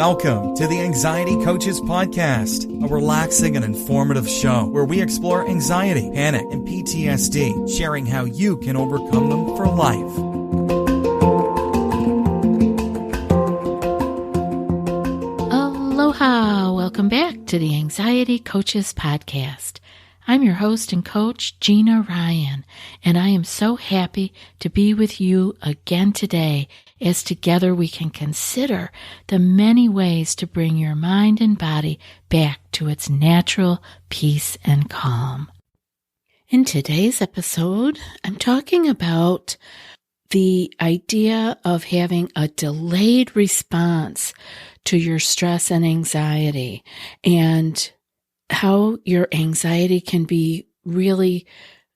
Welcome to the Anxiety Coaches Podcast, a relaxing and informative show where we explore anxiety, panic, and PTSD, sharing how you can overcome them for life. Aloha! Welcome back to the Anxiety Coaches Podcast. I'm your host and coach, Gina Ryan, and I am so happy to be with you again today as together we can consider the many ways to bring your mind and body back to its natural peace and calm. In today's episode, I'm talking about the idea of having a delayed response to your stress and anxiety, and how your anxiety can be really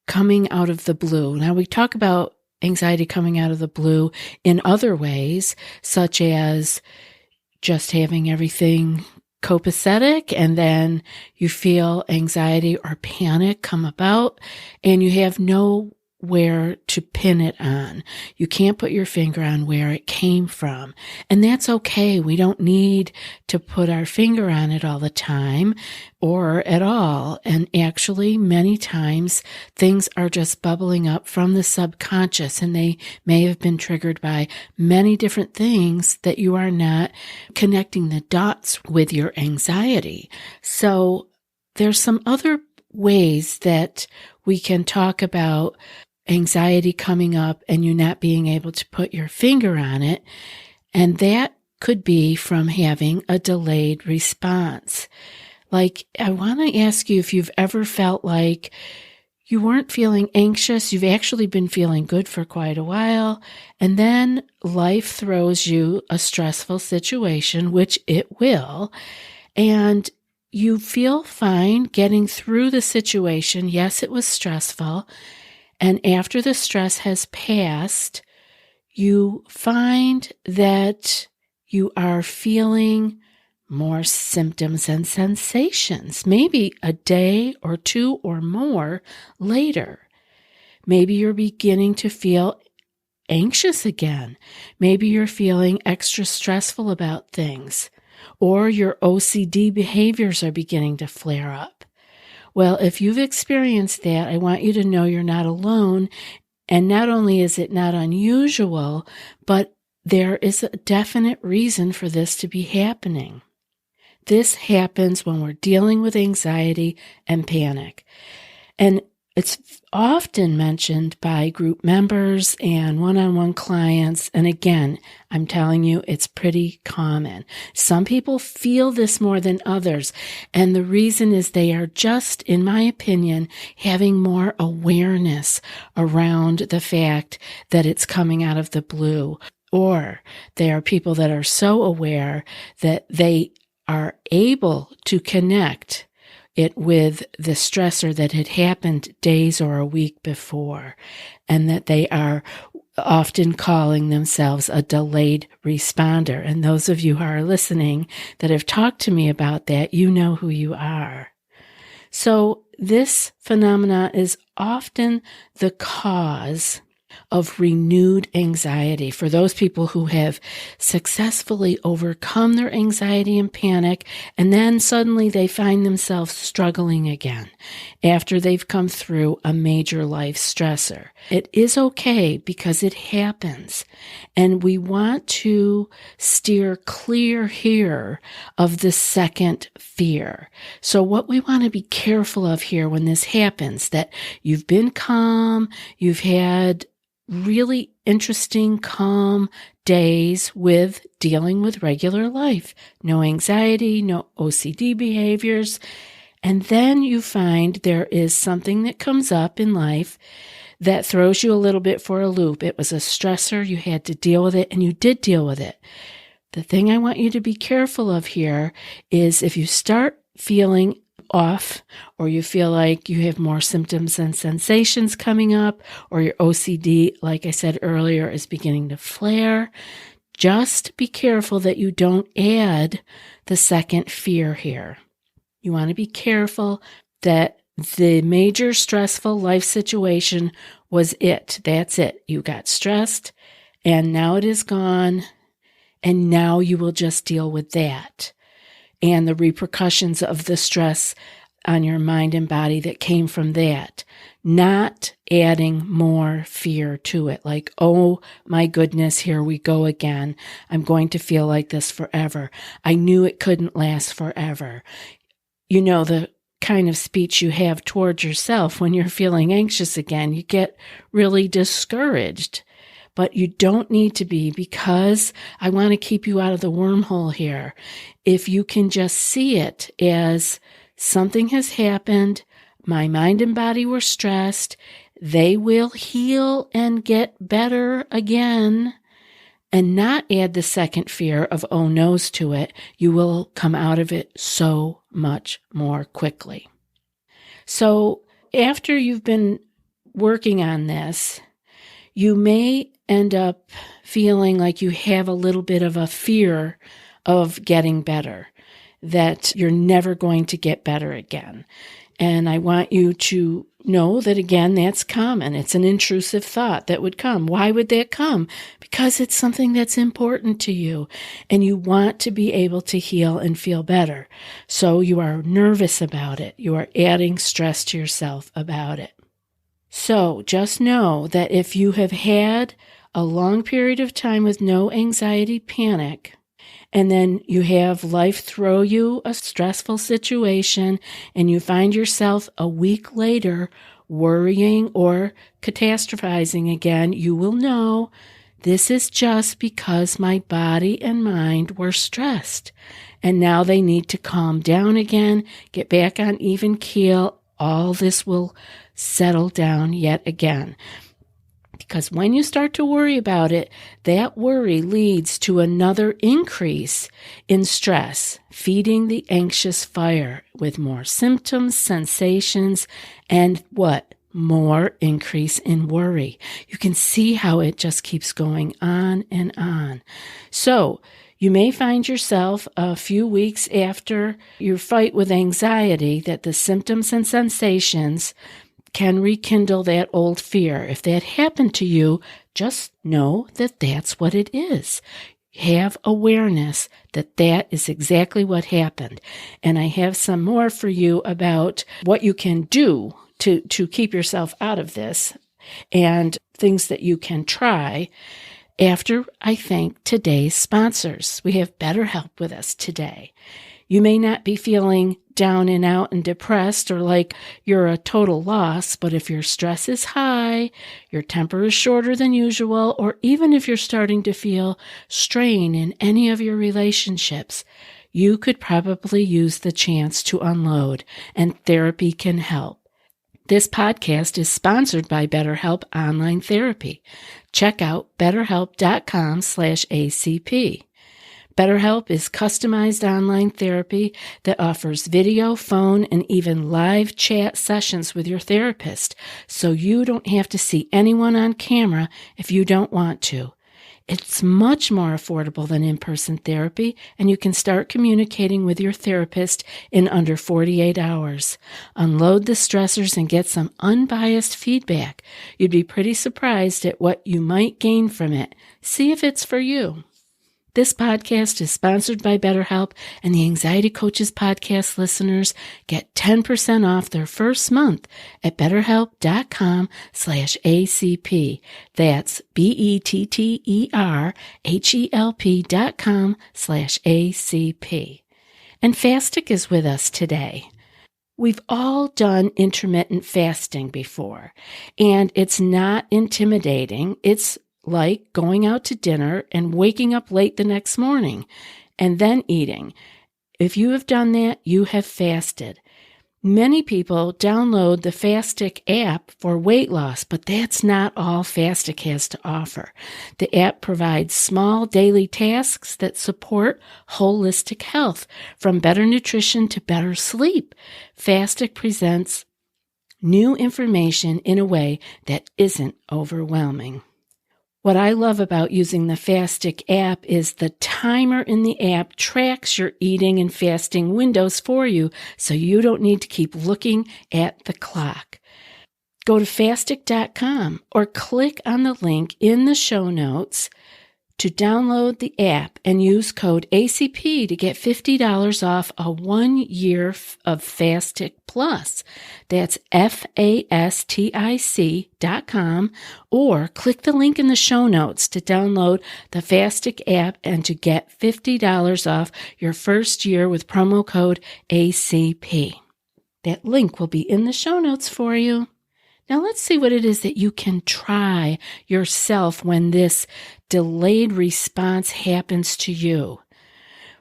coming out of the blue. Now, we talk about anxiety coming out of the blue in other ways, such as just having everything copacetic, and then you feel anxiety or panic come about, and you have nowhere to pin it on. You can't put your finger on where it came from. And that's okay. We don't need to put our finger on it all the time or at all. And actually, many times things are just bubbling up from the subconscious, and they may have been triggered by many different things that you are not connecting the dots with your anxiety. So there's some other ways that we can talk about anxiety coming up and you not being able to put your finger on it. And that could be from having a delayed response. Like, I want to ask you if you've ever felt like you weren't feeling anxious, you've actually been feeling good for quite a while, and then life throws you a stressful situation, which it will, and you feel fine getting through the situation. Yes, it was stressful. And after the stress has passed, you find that you are feeling more symptoms and sensations, maybe a day or two or more later. Maybe you're beginning to feel anxious again. Maybe you're feeling extra stressful about things, or your OCD behaviors are beginning to flare up. Well, if you've experienced that, I want you to know you're not alone. And not only is it not unusual, but there is a definite reason for this to be happening. This happens when we're dealing with anxiety and panic. And it's often mentioned by group members and one-on-one clients. And again, I'm telling you, it's pretty common. Some people feel this more than others. And the reason is they are just, in my opinion, having more awareness around the fact that it's coming out of the blue. Or they are people that are so aware that they are able to connect it with the stressor that had happened days or a week before, and that they are often calling themselves a delayed responder. And those of you who are listening that have talked to me about that, you know who you are. So this phenomena is often the cause of renewed anxiety for those people who have successfully overcome their anxiety and panic, and then suddenly they find themselves struggling again after they've come through a major life stressor. It is okay because it happens, and we want to steer clear here of the second fear. So what we want to be careful of here when this happens, that you've been calm, you've had really interesting, calm days with dealing with regular life. No anxiety, no OCD behaviors. And then you find there is something that comes up in life that throws you a little bit for a loop. It was a stressor, you had to deal with it, and you did deal with it. The thing I want you to be careful of here is if you start feeling off, or you feel like you have more symptoms and sensations coming up, or your OCD, like I said earlier, is beginning to flare, just be careful that you don't add the second fear here. You want to be careful that the major stressful life situation was it. That's it. You got stressed, and now it is gone, And now you will just deal with that and the repercussions of the stress on your mind and body that came from that, not adding more fear to it. Like, oh my goodness, here we go again. I'm going to feel like this forever. I knew it couldn't last forever. You know, the kind of speech you have towards yourself when you're feeling anxious again, you get really discouraged. But you don't need to be, because I want to keep you out of the wormhole here. If you can just see it as something has happened, my mind and body were stressed, they will heal and get better again, and not add the second fear of oh no's to it, you will come out of it so much more quickly. So after you've been working on this, you may end up feeling like you have a little bit of a fear of getting better, that you're never going to get better again. And I want you to know that, again, that's common. It's an intrusive thought that would come. Why would that come? Because it's something that's important to you, and you want to be able to heal and feel better. So you are nervous about it. You are adding stress to yourself about it. So just know that if you have had a long period of time with no anxiety, panic, and then you have life throw you a stressful situation and you find yourself a week later worrying or catastrophizing again, you will know this is just because my body and mind were stressed. And now they need to calm down again, get back on even keel. All this will settle down yet again. Because when you start to worry about it, that worry leads to another increase in stress, feeding the anxious fire with more symptoms, sensations, and what? More increase in worry. You can see how it just keeps going on and on. So you may find yourself a few weeks after your fight with anxiety that the symptoms and sensations can rekindle that old fear. If that happened to you, just know that that's what it is. Have awareness that that is exactly what happened. And I have some more for you about what you can do to keep yourself out of this and things that you can try after I thank today's sponsors. We have BetterHelp with us today. You may not be feeling down and out and depressed or like you're a total loss, but if your stress is high, your temper is shorter than usual, or even if you're starting to feel strain in any of your relationships, you could probably use the chance to unload, and therapy can help. This podcast is sponsored by BetterHelp Online Therapy. Check out betterhelp.com/ACP. BetterHelp is customized online therapy that offers video, phone, and even live chat sessions with your therapist, so you don't have to see anyone on camera if you don't want to. It's much more affordable than in-person therapy, and you can start communicating with your therapist in under 48 hours. Unload the stressors and get some unbiased feedback. You'd be pretty surprised at what you might gain from it. See if it's for you. This podcast is sponsored by BetterHelp, and the Anxiety Coaches podcast listeners get 10% off their first month at betterhelp.com/ACP. That's BetterHelp.com/ACP. And Fastic is with us today. We've all done intermittent fasting before, and it's not intimidating. It's like going out to dinner and waking up late the next morning and then eating. If you have done that, you have fasted. Many people download the Fastic app for weight loss, but that's not all Fastic has to offer. The app provides small daily tasks that support holistic health, from better nutrition to better sleep. Fastic presents new information in a way that isn't overwhelming. What I love about using the Fastic app is the timer in the app tracks your eating and fasting windows for you, so you don't need to keep looking at the clock. Go to fastic.com or click on the link in the show notes to download the app and use code ACP to get $50 off a 1 year of Fastic Plus. That's FASTIC.com, or click the link in the show notes to download the Fastic app and to get $50 off your first year with promo code ACP. That link will be in the show notes for you. Now let's see what it is that you can try yourself when this delayed response happens to you.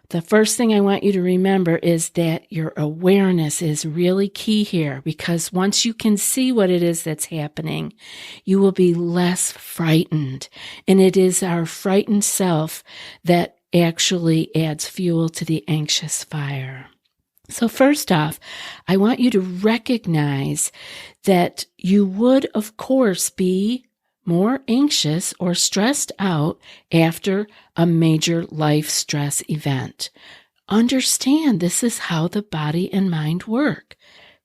The first thing I want you to remember is that your awareness is really key here, because once you can see what it is that's happening, you will be less frightened. And it is our frightened self that actually adds fuel to the anxious fire. So first off, I want you to recognize that you would, of course, be more anxious or stressed out after a major life stress event. Understand this is how the body and mind work,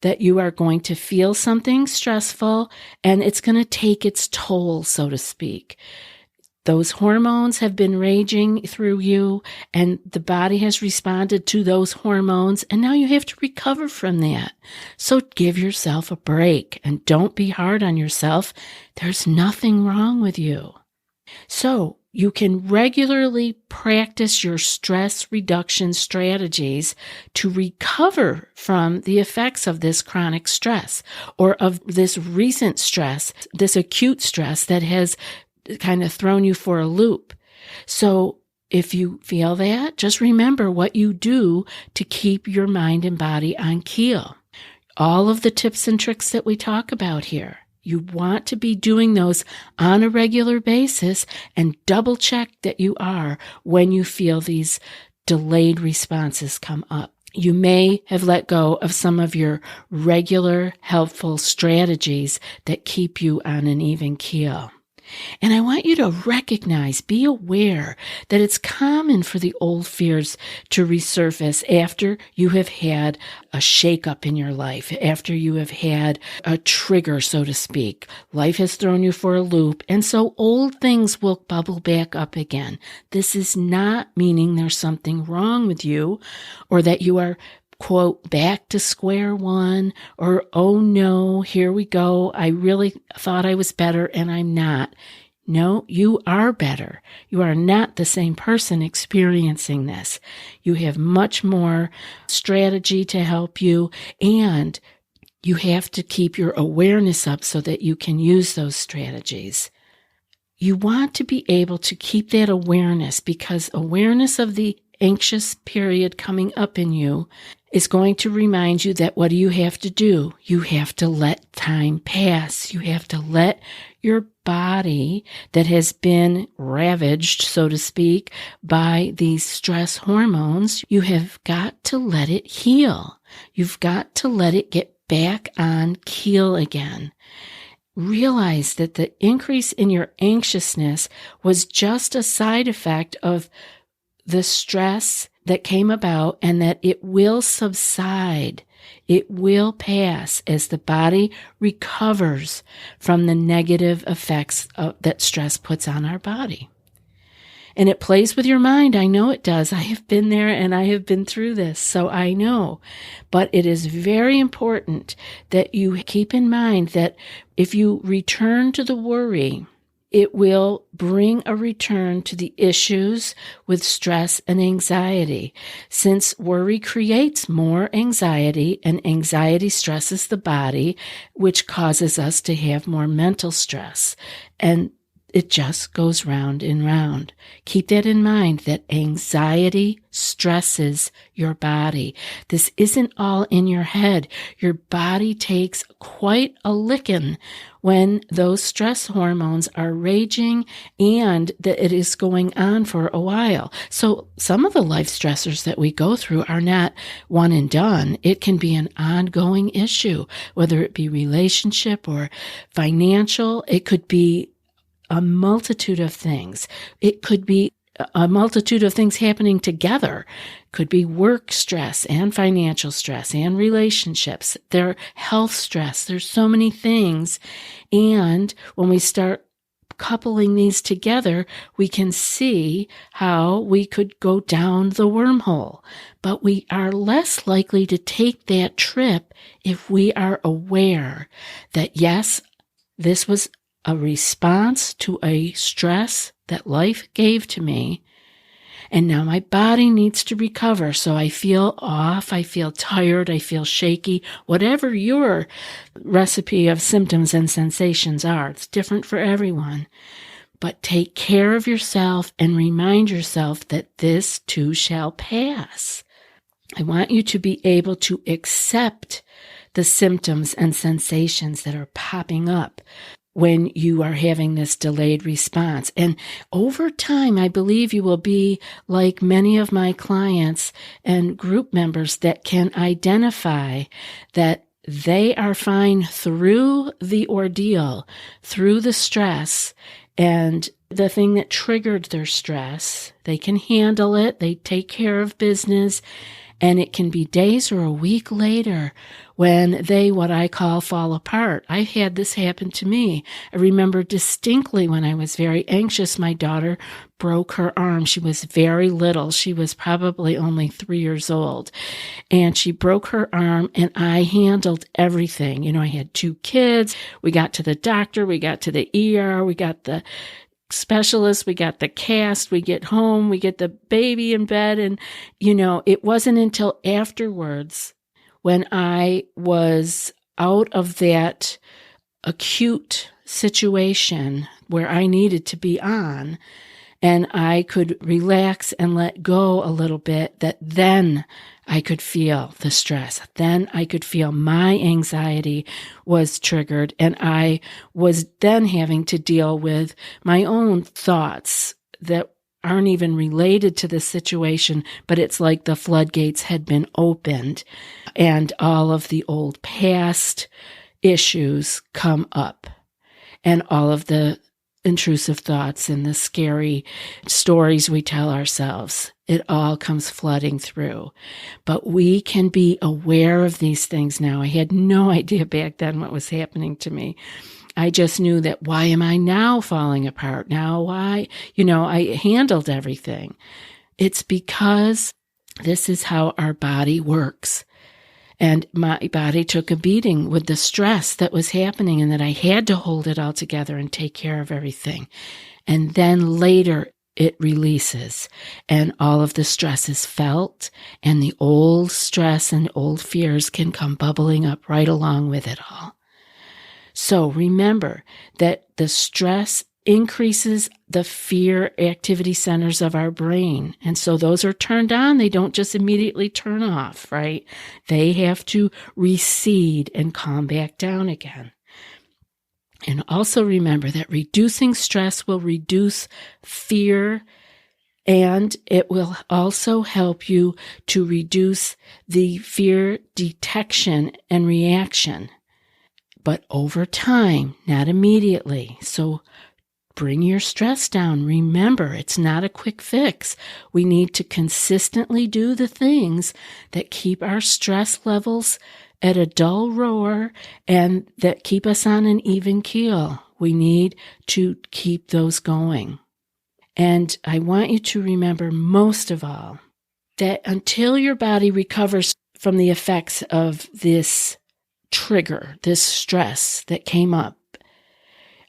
that you are going to feel something stressful and it's going to take its toll, so to speak. Those hormones have been raging through you, and the body has responded to those hormones, and now you have to recover from that. So give yourself a break and don't be hard on yourself. There's nothing wrong with you. So you can regularly practice your stress reduction strategies to recover from the effects of this chronic stress or of this recent stress, this acute stress that has kind of thrown you for a loop. So if you feel that, just remember what you do to keep your mind and body on keel. All of the tips and tricks that we talk about here, you want to be doing those on a regular basis and double check that you are when you feel these delayed responses come up. You may have let go of some of your regular helpful strategies that keep you on an even keel. And I want you to recognize, be aware that it's common for the old fears to resurface after you have had a shakeup in your life, after you have had a trigger, so to speak. Life has thrown you for a loop, and so old things will bubble back up again. This is not meaning there's something wrong with you or that you are, quote, back to square one, or, oh no, here we go. I really thought I was better and I'm not. No, you are better. You are not the same person experiencing this. You have much more strategy to help you, and you have to keep your awareness up so that you can use those strategies. You want to be able to keep that awareness, because awareness of the anxious period coming up in you is going to remind you that what do you have to do? You have to let time pass. You have to let your body that has been ravaged, so to speak, by these stress hormones, you have got to let it heal. You've got to let it get back on keel again. Realize that the increase in your anxiousness was just a side effect of the stress that came about, and that it will subside. It will pass as the body recovers from the negative effects that stress puts on our body. And it plays with your mind. I know it does. I have been there and I have been through this, so I know. But it is very important that you keep in mind that if you return to the worry, it will bring a return to the issues with stress and anxiety, since worry creates more anxiety, and anxiety stresses the body, which causes us to have more mental stress. And it just goes round and round. Keep that in mind, that anxiety stresses your body. This isn't all in your head. Your body takes quite a licking when those stress hormones are raging and that it is going on for a while. So some of the life stressors that we go through are not one and done. It can be an ongoing issue, whether it be relationship or financial. It could be a multitude of things. It could be a multitude of things happening together. Could be work stress and financial stress and relationships. Their health stress. There's so many things. And when we start coupling these together, we can see how we could go down the wormhole. But we are less likely to take that trip if we are aware that, yes, this was a response to a stress that life gave to me. And now my body needs to recover. So I feel off, I feel tired, I feel shaky, whatever your recipe of symptoms and sensations are. It's different for everyone. But take care of yourself and remind yourself that this too shall pass. I want you to be able to accept the symptoms and sensations that are popping up when you are having this delayed response. And over time, I believe you will be like many of my clients and group members that can identify that they are fine through the ordeal, through the stress, and the thing that triggered their stress. They can handle it. They take care of business. And it can be days or a week later when they, what I call, fall apart. I've had this happen to me. I remember distinctly when I was very anxious, my daughter broke her arm. She was very little. She was probably only 3 years old. And she broke her arm, and I handled everything. You know, I had 2 kids. We got to the doctor. We got to the ER. We got the specialist, we got the cast, we get home, we get the baby in bed. And, you know, it wasn't until afterwards when I was out of that acute situation where I needed to be on and I could relax and let go a little bit, that then I could feel the stress. Then I could feel my anxiety was triggered, and I was then having to deal with my own thoughts that aren't even related to the situation, but it's like the floodgates had been opened and all of the old past issues come up and all of the intrusive thoughts and the scary stories we tell ourselves. It all comes flooding through. But we can be aware of these things now. I had no idea back then what was happening to me. I just knew that, why am I now falling apart? Now why? You know, I handled everything. It's because this is how our body works. And my body took a beating with the stress that was happening and that I had to hold it all together and take care of everything. And then later it releases and all of the stress is felt and the old stress and old fears can come bubbling up right along with it all. So remember that the stress increases the fear activity centers of our brain. And so those are turned on. They don't just immediately turn off, right? They have to recede and calm back down again. And also remember that reducing stress will reduce fear, and it will also help you to reduce the fear detection and reaction. But over time, not immediately. So bring your stress down. Remember, it's not a quick fix. We need to consistently do the things that keep our stress levels at a dull roar and that keep us on an even keel. We need to keep those going. And I want you to remember, most of all, that until your body recovers from the effects of this trigger, this stress that came up,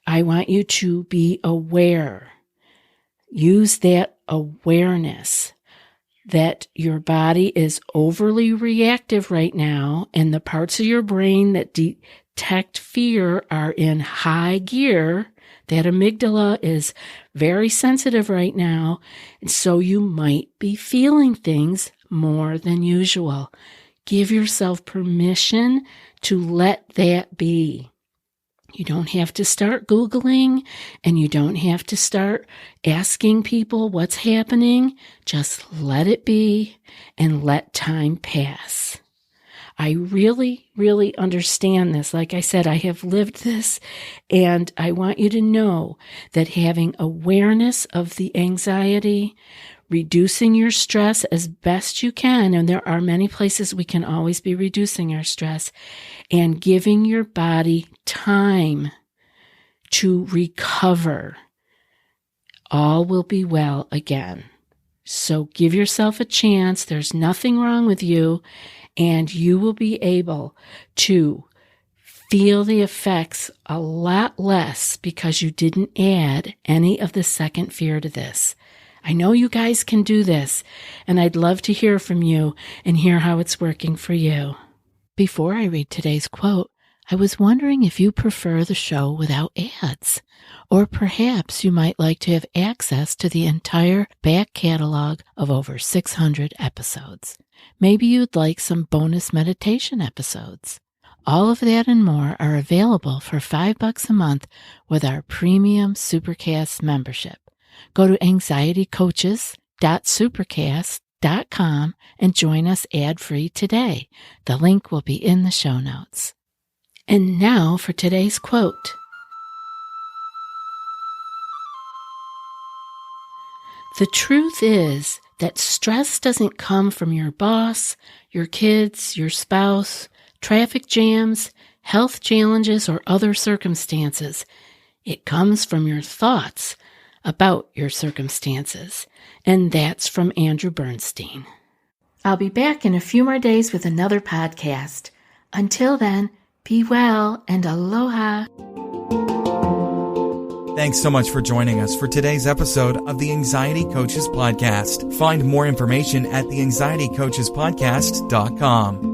I want you to be aware. Use that awareness that your body is overly reactive right now, and the parts of your brain that detect fear are in high gear. That amygdala is very sensitive right now, and so you might be feeling things more than usual. Give yourself permission to let that be. You don't have to start Googling, and you don't have to start asking people what's happening. Just let it be and let time pass. I really, really understand this. Like I said, I have lived this, and I want you to know that having awareness of the anxiety, reducing your stress as best you can, and there are many places we can always be reducing our stress, and giving your body time to recover all will be well again. So give yourself a chance. There's nothing wrong with you, and you will be able to feel the effects a lot less because you didn't add any of the second fear to this. I know you guys can do this, and I'd love to hear from you and hear how it's working for you. Before I read today's quote, I was wondering if you prefer the show without ads, or perhaps you might like to have access to the entire back catalog of over 600 episodes. Maybe you'd like some bonus meditation episodes. All of that and more are available for $5 a month with our premium Supercast membership. Go to anxietycoaches.supercast.com and join us ad-free today. The link will be in the show notes. And now for today's quote. The truth is that stress doesn't come from your boss, your kids, your spouse, traffic jams, health challenges, or other circumstances. It comes from your thoughts about your circumstances. And that's from Andrew Bernstein. I'll be back in a few more days with another podcast. Until then, be well and aloha. Thanks so much for joining us for today's episode of the Anxiety Coaches Podcast. Find more information at theanxietycoachespodcast.com.